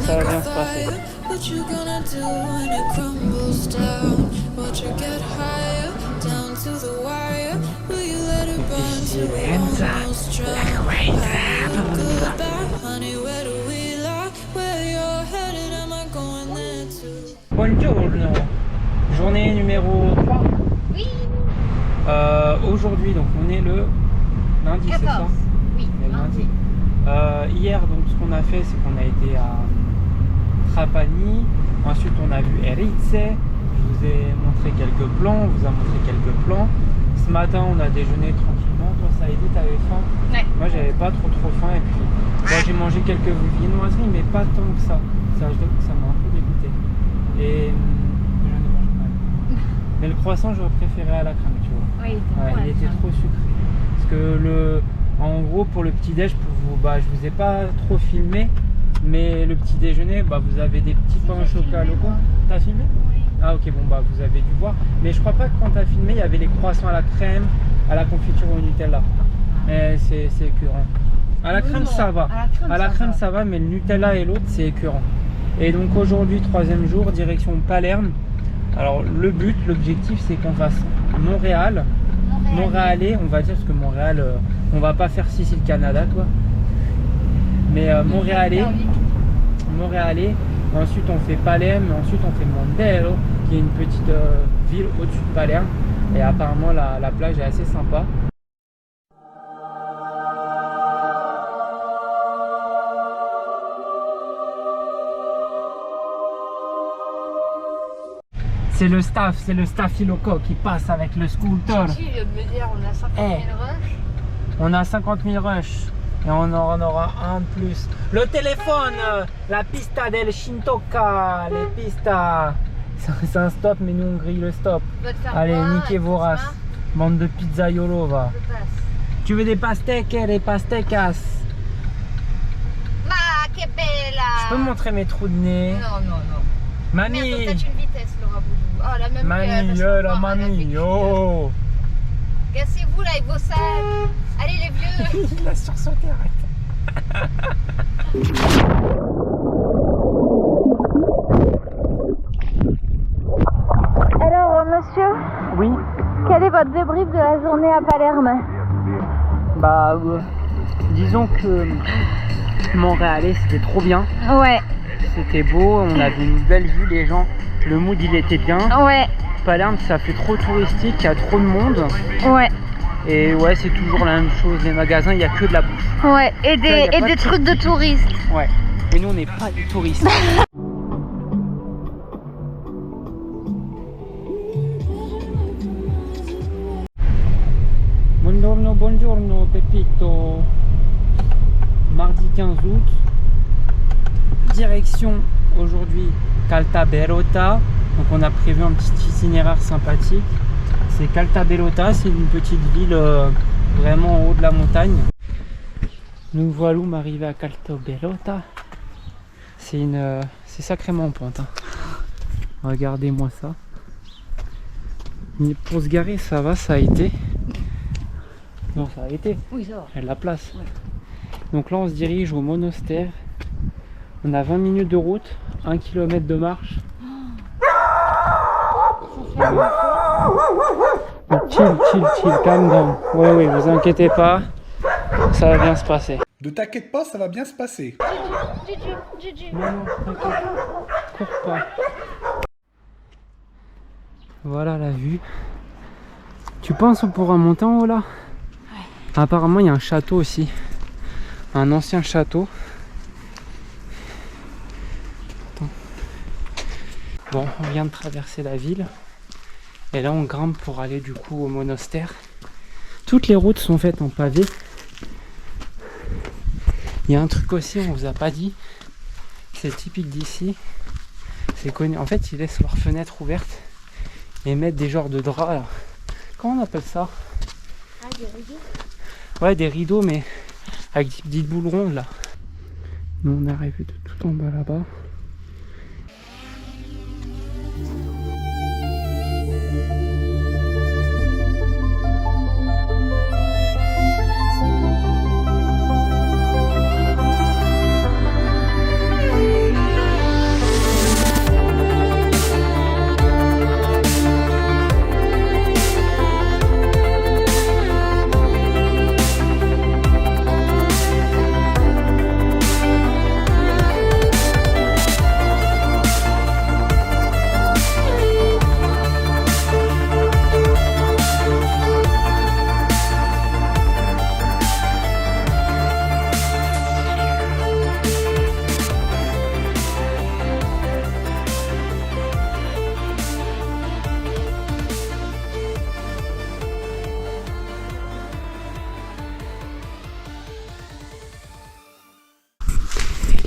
Ça va bien se passer. Buongiorno. Journée numéro 3. Oui. Aujourd'hui, donc on est le lundi, c'est ça? Oui, Le lundi. Hier, donc ce qu'on a fait, c'est qu'on a été à Trapani. Ensuite, on a vu Erice. Je vous ai montré quelques plans. On vous a montré quelques plans. Ce matin, on a déjeuné tranquillement. Toi, ça a été, t'avais faim? Ouais. Moi, j'avais pas trop faim. Et puis, moi, j'ai mangé quelques viennoiseries, mais pas tant que ça. Ça, je dois que ça m'a un peu dégoûté. Et je ne mange pas. Mais le croissant, j'aurais préféré à la crème, tu vois. Oui, Il était trop sucré. Parce que en gros, pour le petit déj, je vous ai pas trop filmé, mais le petit déjeuner, vous avez des petits pains au chocolat locaux. T'as filmé? Oui. Ah ok, bon vous avez dû voir. Mais je crois pas que quand t'as filmé, il y avait les croissants à la crème, à la confiture au Nutella. Mais c'est écœurant. À la crème, ça va. À la crème, ça va, mais le Nutella et l'autre, c'est écœurant. Et donc aujourd'hui, 3e jour, direction Palerme. Alors l'objectif, c'est qu'on fasse Montréalais, on va dire, parce que Montréal, on va pas faire Sicile Canada, quoi. Mais Montréalais, ensuite on fait Palerme, ensuite on fait Mondelo, qui est une petite ville au-dessus de Palerme. Et apparemment la plage est assez sympa. C'est le staphylocoque qui passe avec le scooter. Chichi vient de me dire on a 50 000 rushs. On a 50 000 rushs et on en aura un de plus. Le téléphone, la pista del Shintoka, les pistas. C'est un stop, mais nous on grille le stop. Allez, niquez vos races. Bande de pizzaiolo, va. Tu veux des pastèques et des pastècas? Ma que bella! Je peux montrer mes trous de nez? Non. Mamie! Merde, peut-être une vitesse, Laura Boudou. Oh, la même Mamie, la mamie, oh! Cassez-vous là avec vos sacs. Allez les vieux. Il a sursauté, arrête. Alors monsieur, Oui. quel est votre débrief de la journée à Palerme? Disons que Montréalais, c'était trop bien. Ouais. C'était beau, on avait une belle vue, les gens, le mood il était bien. Ouais. Palerme, ça fait trop touristique, il y a trop de monde. Ouais. Et ouais, c'est toujours la même chose, les magasins, il n'y a que de la bouffe. Ouais. Et des trucs de touristes. Ouais. Et nous, on n'est pas des touristes. Buongiorno Pepito. Mardi 15 août. Direction aujourd'hui Caltabellotta. Donc on a prévu un petit itinéraire sympathique. C'est Caltabellotta, c'est une petite ville vraiment en haut de la montagne. Nous voilons arrivés à Caltabellotta. C'est sacrément en pente. Hein. Regardez-moi ça. Mais pour se garer, ça va, ça a été. Non, ça a été. Oui, ça va. Il y a de la place. Ouais. Donc là, on se dirige au monastère. On a 20 minutes de route, 1 km de marche. Chill, calm down. Oui, vous inquiétez pas, ça va bien se passer. Ne t'inquiète pas, ça va bien se passer. Non, t'inquiète, cours pas. Voilà la vue. Tu penses qu'on pourra monter en haut là? Ouais. Apparemment, il y a un château aussi. Un ancien château. Attends. Bon, on vient de traverser la ville. Et là, on grimpe pour aller du coup au monastère. Toutes les routes sont faites en pavé. Il y a un truc aussi, on vous a pas dit. C'est typique d'ici. C'est connu. En fait, ils laissent leurs fenêtres ouvertes et mettent des genres de draps là. Comment on appelle ça? Ah, des rideaux? Ouais, des rideaux, mais avec des petites boules rondes là. Nous, on est arrivé de tout en bas là-bas.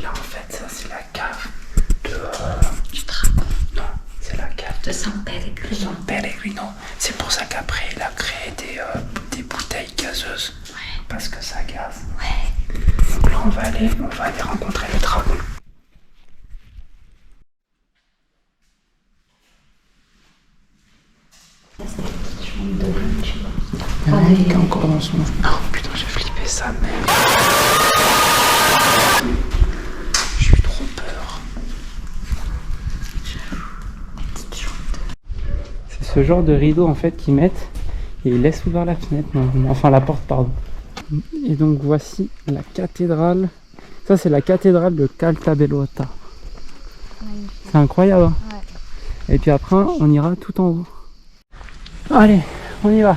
là en fait, ça c'est la cave de... Du dragon. Non, c'est la cave De San Pellegrino. San Pellegrino. C'est pour ça qu'après il a créé des bouteilles gazeuses. Ouais. Parce que ça gaze. Ouais. Donc là on va aller rencontrer le dragon. Il y a un mec qui est encore dans son... Oh putain, j'ai flippé sa mère. J'ai eu trop peur. C'est ce genre de rideau en fait qu'ils mettent et ils laissent ouvert la fenêtre, enfin la porte pardon. Et donc voici la cathédrale. Ça c'est la cathédrale de Caltabellotta. C'est incroyable hein. Ouais. Et puis après on ira tout en haut. Allez, on y va.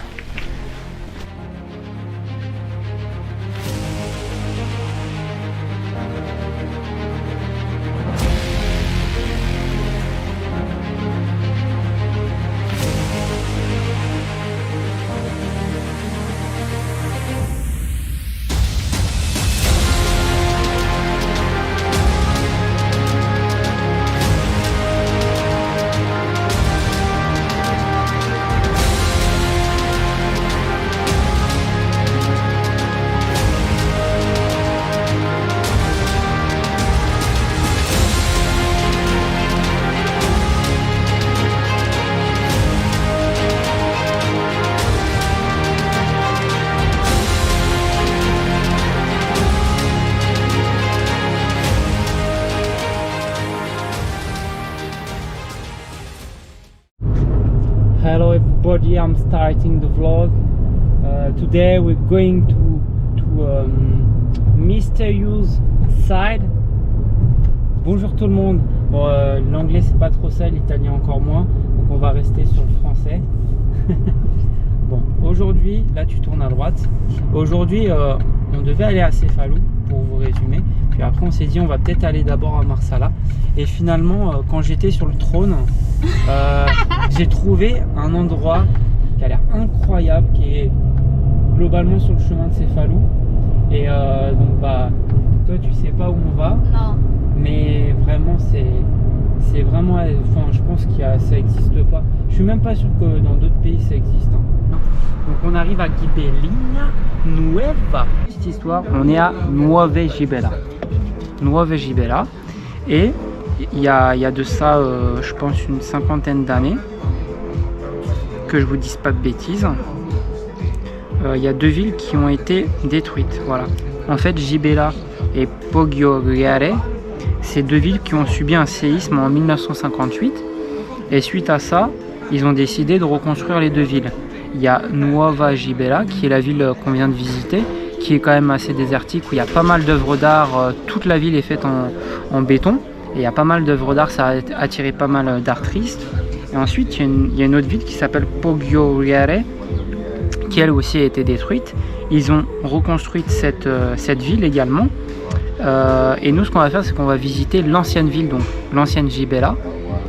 Hello everybody, I'm starting the vlog. Today we're going to mysterious side. Bonjour tout le monde. Bon, l'anglais c'est pas trop ça, l'italien encore moins, donc on va rester sur le français. Bon, aujourd'hui, là tu tournes à droite. Aujourd'hui, on devait aller à Cefalù pour vous résumer. Puis après on s'est dit on va peut-être aller d'abord à Marsala. Et finalement, quand j'étais sur le trône, j'ai trouvé un endroit qui a l'air incroyable, qui est globalement sur le chemin de Cefalù. Et donc bah, toi tu sais pas où on va. Non. Mais vraiment c'est vraiment, enfin je pense ça existe pas. Je suis même pas sûr que dans d'autres pays ça existe. Hein. Donc on arrive à Ghibellina Nuova. Petite histoire, on est à Nuove Gibella. Nuove Gibella. Et il y a de ça, je pense, une cinquantaine d'années, que je vous dise pas de bêtises. Il y a deux villes qui ont été détruites. Voilà. En fait, Gibella et Poggioreale, c'est deux villes qui ont subi un séisme en 1958. Et suite à ça, ils ont décidé de reconstruire les deux villes. Il y a Nuova Gibella, qui est la ville qu'on vient de visiter, qui est quand même assez désertique, où il y a pas mal d'œuvres d'art. Toute la ville est faite en béton. Et il y a pas mal d'œuvres d'art, ça a attiré pas mal d'artistes. Et ensuite, il y a une autre ville qui s'appelle Poggioreale, qui elle aussi a été détruite. Ils ont reconstruit cette ville également. Et nous, ce qu'on va faire, c'est qu'on va visiter l'ancienne ville, donc l'ancienne Gibella,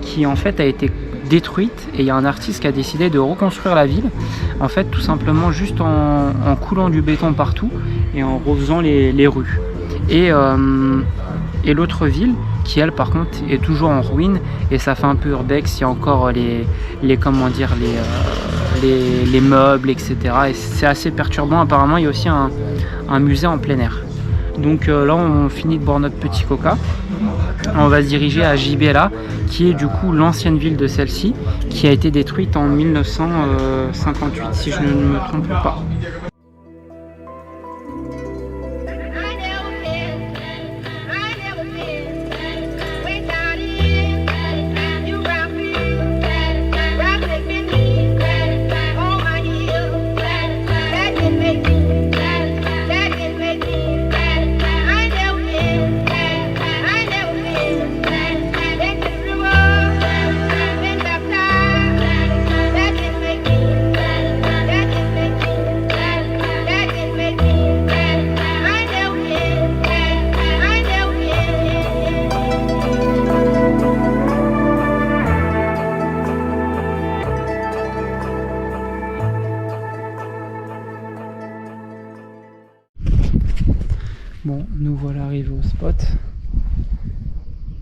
qui en fait a été détruite. Et il y a un artiste qui a décidé de reconstruire la ville, en fait, tout simplement juste en coulant du béton partout et en refaisant les rues. Et l'autre ville, qui elle par contre est toujours en ruine, et ça fait un peu urbex, il y a encore les meubles, etc. Et c'est assez perturbant. Apparemment il y a aussi un musée en plein air. Donc là on finit de boire notre petit coca. On va se diriger à Gibella, qui est du coup l'ancienne ville de celle-ci, qui a été détruite en 1958 si je ne me trompe pas. Bon, nous voilà arrivés au spot.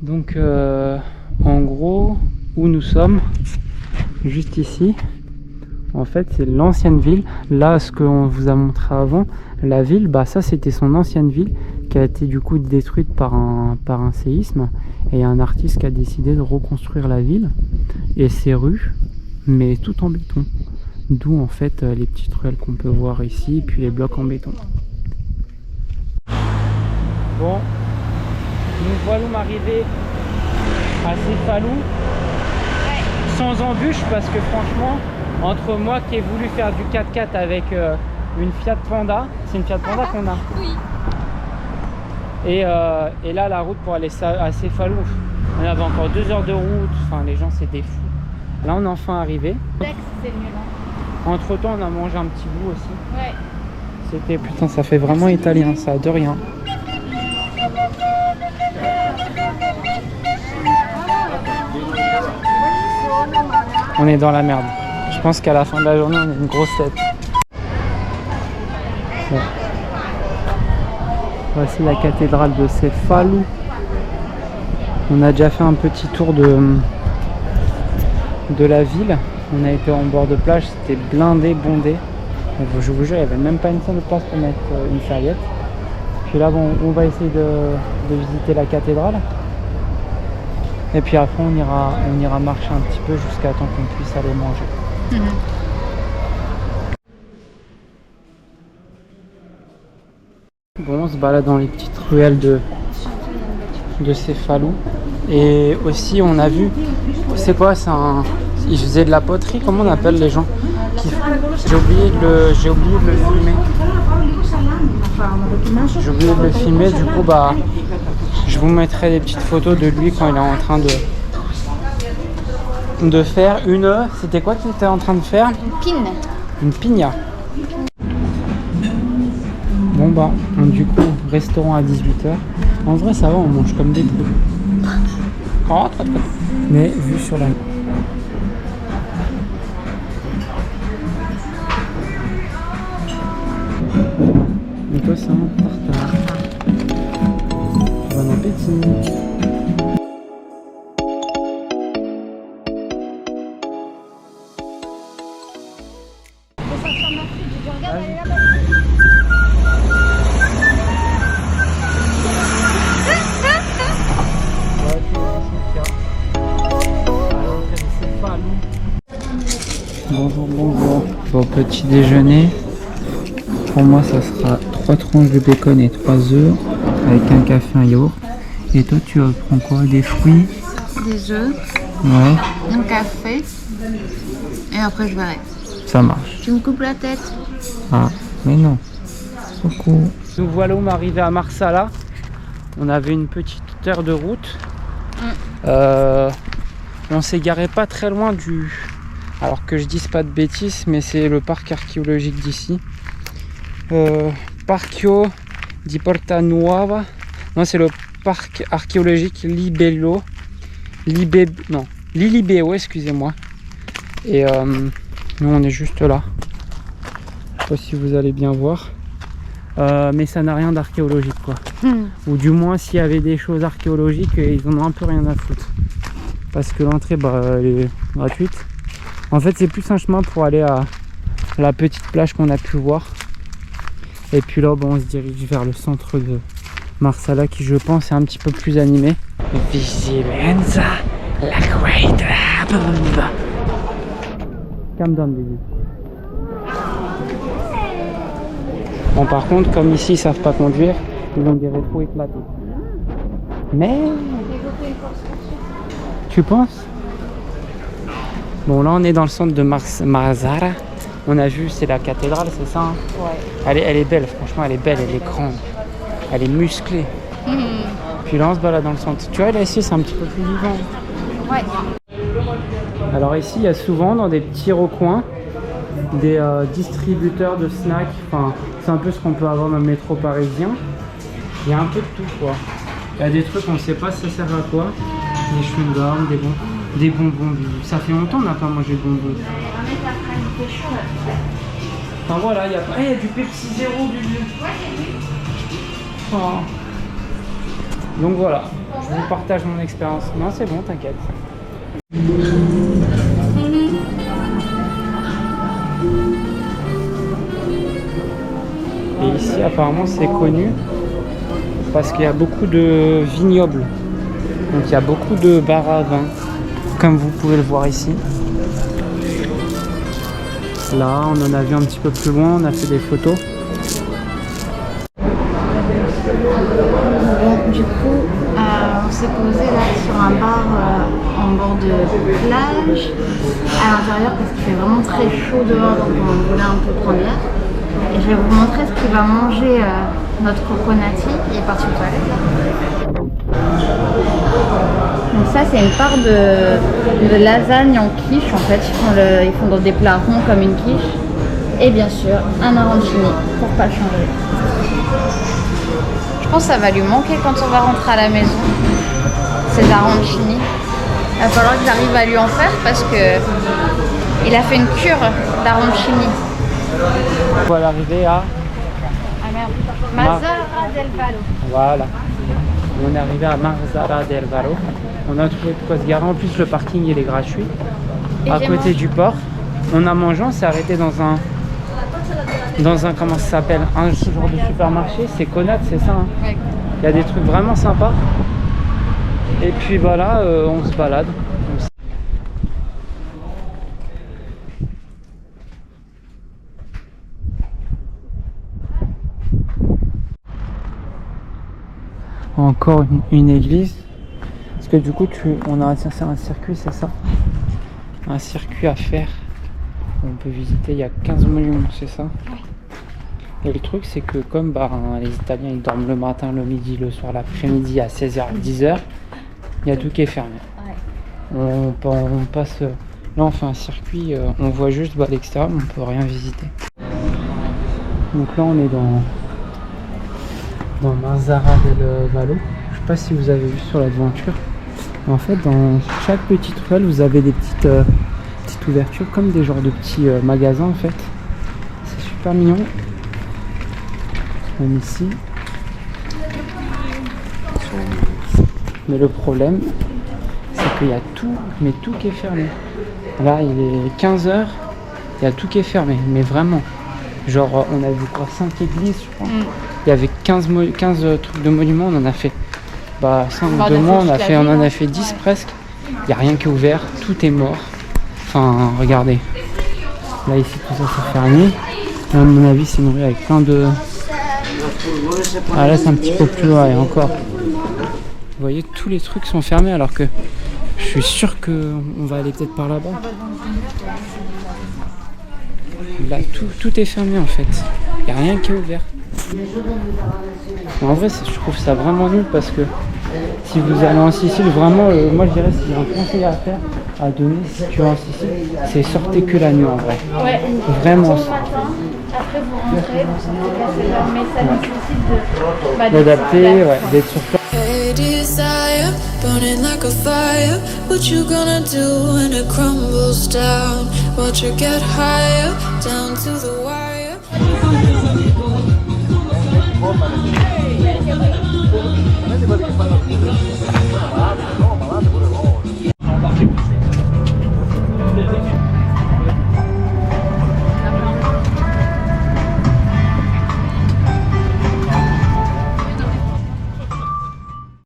Donc en gros, où nous sommes, juste ici, en fait c'est l'ancienne ville. Là, ce qu'on vous a montré avant, la ville, bah ça c'était son ancienne ville qui a été du coup détruite par un séisme. Et il y a un artiste qui a décidé de reconstruire la ville et ses rues, mais tout en béton. D'où en fait les petites ruelles qu'on peut voir ici, et puis les blocs en béton. Bon, nous voilà arrivés à Cefalù, sans embûche, parce que franchement, entre moi qui ai voulu faire du 4x4 avec une Fiat Panda, c'est une Fiat Panda qu'on a. Oui. Et là, la route pour aller à Cefalù, on avait encore 2 heures de route, enfin les gens c'est des fous. Là on est enfin arrivé. C'est mieux là. Entre temps on a mangé un petit bout aussi. Ouais. C'était, putain, ça fait vraiment italien ça, de rien. On est dans la merde. Je pense qu'à la fin de la journée on a une grosse tête. Bon. Voici la cathédrale de Cefalù. On a déjà fait un petit tour de la ville. On a été en bord de plage, c'était blindé, bondé. Donc, je vous jure, il n'y avait même pas une seule place pour mettre une serviette. Puis là, bon, on va essayer de visiter la cathédrale. Et puis après, on ira marcher un petit peu jusqu'à temps qu'on puisse aller manger. Bon, on se balade dans les petites ruelles de Cefalù. Et aussi, on a vu, c'est quoi, ils faisaient de la poterie, comment on appelle les gens J'ai oublié de le filmer. J'ai oublié de le filmer, du coup, bah, je vous mettrai des petites photos de lui quand il est en train de faire une... C'était quoi qu'il était en train de faire? Une pigna. Bon bah, du coup, restaurant à 18h. En vrai, ça va, on mange comme des poules. Oh, très, très. Mais vue sur la... Et toi, c'est un tartare. Bon appétit. Bonjour, bonjour. Bon, petit déjeuner. Pour moi, ça sera 3 tranches de bacon et 3 œufs avec un café, un yaourt. Et toi, tu prends quoi? Des fruits? Des œufs, Ouais, un café. Et après, je verrai. ça marche. Tu me coupes la tête? Ah, mais non. Coucou. Nous voilà arrivés à Marsala. On avait une petite heure de route. On s'est garé pas très loin du... Alors que je dise pas de bêtises, mais c'est le parc archéologique d'ici. Parco di Porta Nuova. Non, c'est le parc archéologique Libello. Lilibeo, excusez-moi. Et nous, on est juste là. Je sais pas si vous allez bien voir. Mais ça n'a rien d'archéologique, quoi. Ou du moins, s'il y avait des choses archéologiques, ils en ont un peu rien à foutre. Parce que l'entrée, bah, elle est gratuite. En fait, c'est plus un chemin pour aller à la petite plage qu'on a pu voir. Et puis là, bon, on se dirige vers le centre de Marsala qui, je pense, est un petit peu plus animé. Vigilanza, la great. Calm down, baby. Bon, par contre, comme ici, ils savent pas conduire, ils vont des rétros éclatés. Mais... Tu penses? Bon, là, on est dans le centre de Marsala. On a vu, c'est la cathédrale, c'est ça, hein? Ouais. Elle est belle, franchement, elle est belle, elle est grande. Elle est musclée. Puis là, on se balade dans le centre. Tu vois, là, ici, c'est un petit peu plus vivant. Ouais. Alors ici, il y a souvent, dans des petits recoins, des distributeurs de snacks. Enfin, c'est un peu ce qu'on peut avoir dans le métro parisien. Il y a un peu de tout, quoi. Il y a des trucs, on ne sait pas ça sert à quoi. Des chewing-gums, des bonbons. Ça fait longtemps qu'on n'a pas mangé de bonbons. Enfin voilà, il y a du Pepsi Zéro, du... Oh. Donc voilà, Je vous partage mon expérience. Non, c'est bon, t'inquiète. Et ici, apparemment, c'est connu parce qu'il y a beaucoup de vignobles. Donc, il y a beaucoup de bars à vin, comme vous pouvez le voir ici. Là, on en a vu un petit peu plus loin, on a fait des photos. Bon, du coup, on s'est posé là sur un bar en bord de plage à l'intérieur parce qu'il fait vraiment très chaud dehors, donc on voulait un peu prendre l'air. Et je vais vous montrer ce qu'il va manger notre coconati. Il est parti aux toilettes. Donc ça c'est une part de lasagne en quiche en fait. Ils font dans des plats ronds comme une quiche. Et bien sûr un arancini pour pas le changer. Je pense que ça va lui manquer quand on va rentrer à la maison. Ces arancini. Il va falloir que j'arrive à lui en faire parce que il a fait une cure d'arancini. On va l'arriver à... Ah merde. Mazzara del Vallo. Voilà. On est arrivé à Marzara del Vallo. On a trouvé de quoi se garer. En plus, le parking il est gratuit. À côté du port. On a mangé, on s'est arrêté dans un comment ça s'appelle, un genre de supermarché. C'est Conat, c'est ça hein. Ouais. Il y a des trucs vraiment sympas. Et puis voilà, on se balade. Encore une église. Parce que du coup, on a un circuit, c'est ça? Un circuit à faire. On peut visiter, il y a 15 monuments, c'est ça? Ouais. Et le truc, c'est que comme les Italiens, ils dorment le matin, le midi, le soir, l'après-midi à 16h, 10h, il y a tout qui est fermé. Ouais. On passe... Là, on fait un circuit, on voit juste l'extérieur, mais on peut rien visiter. Donc là, on est dans Marzara del Vallo. Je sais pas si vous avez vu sur l'aventure. En fait, dans chaque petite ruelle, vous avez des petites ouvertures, comme des genres de petits magasins en fait. C'est super mignon. Même ici. Mais le problème, c'est qu'il y a tout, mais tout qui est fermé. Là, il est 15h, il y a tout qui est fermé, mais vraiment. Genre, on a vu quoi, 5 églises, je crois. Il y avait 15 trucs de monuments, on en a fait 5 ou 2 mois, on en a fait 10 ouais. Presque. Il n'y a rien qui est ouvert, tout est mort. Enfin, regardez. Là, ici, tout ça, c'est fermé. Là, à mon avis, c'est une rue avec plein de... Ah, là, c'est un petit peu plus loin, et encore. Vous voyez, tous les trucs sont fermés, alors que je suis sûr qu'on va aller peut-être par là-bas. Là, tout est fermé, en fait. Il n'y a rien qui est ouvert. En vrai, je trouve ça vraiment nul parce que si vous allez en Sicile, vraiment, moi je dirais s'il y a un conseil à faire, à donner si tu es en Sicile, c'est sortez que la nuit en vrai. Ouais. Vraiment. Après vous rentrez, vous sentez casser l'heure, mais ça nécessite d'adapter, ouais, d'être sur place. Hey desire, burning like a fire. What you gonna do when it crumbles down? Watch it get higher, down to the wire. Malate pure, no?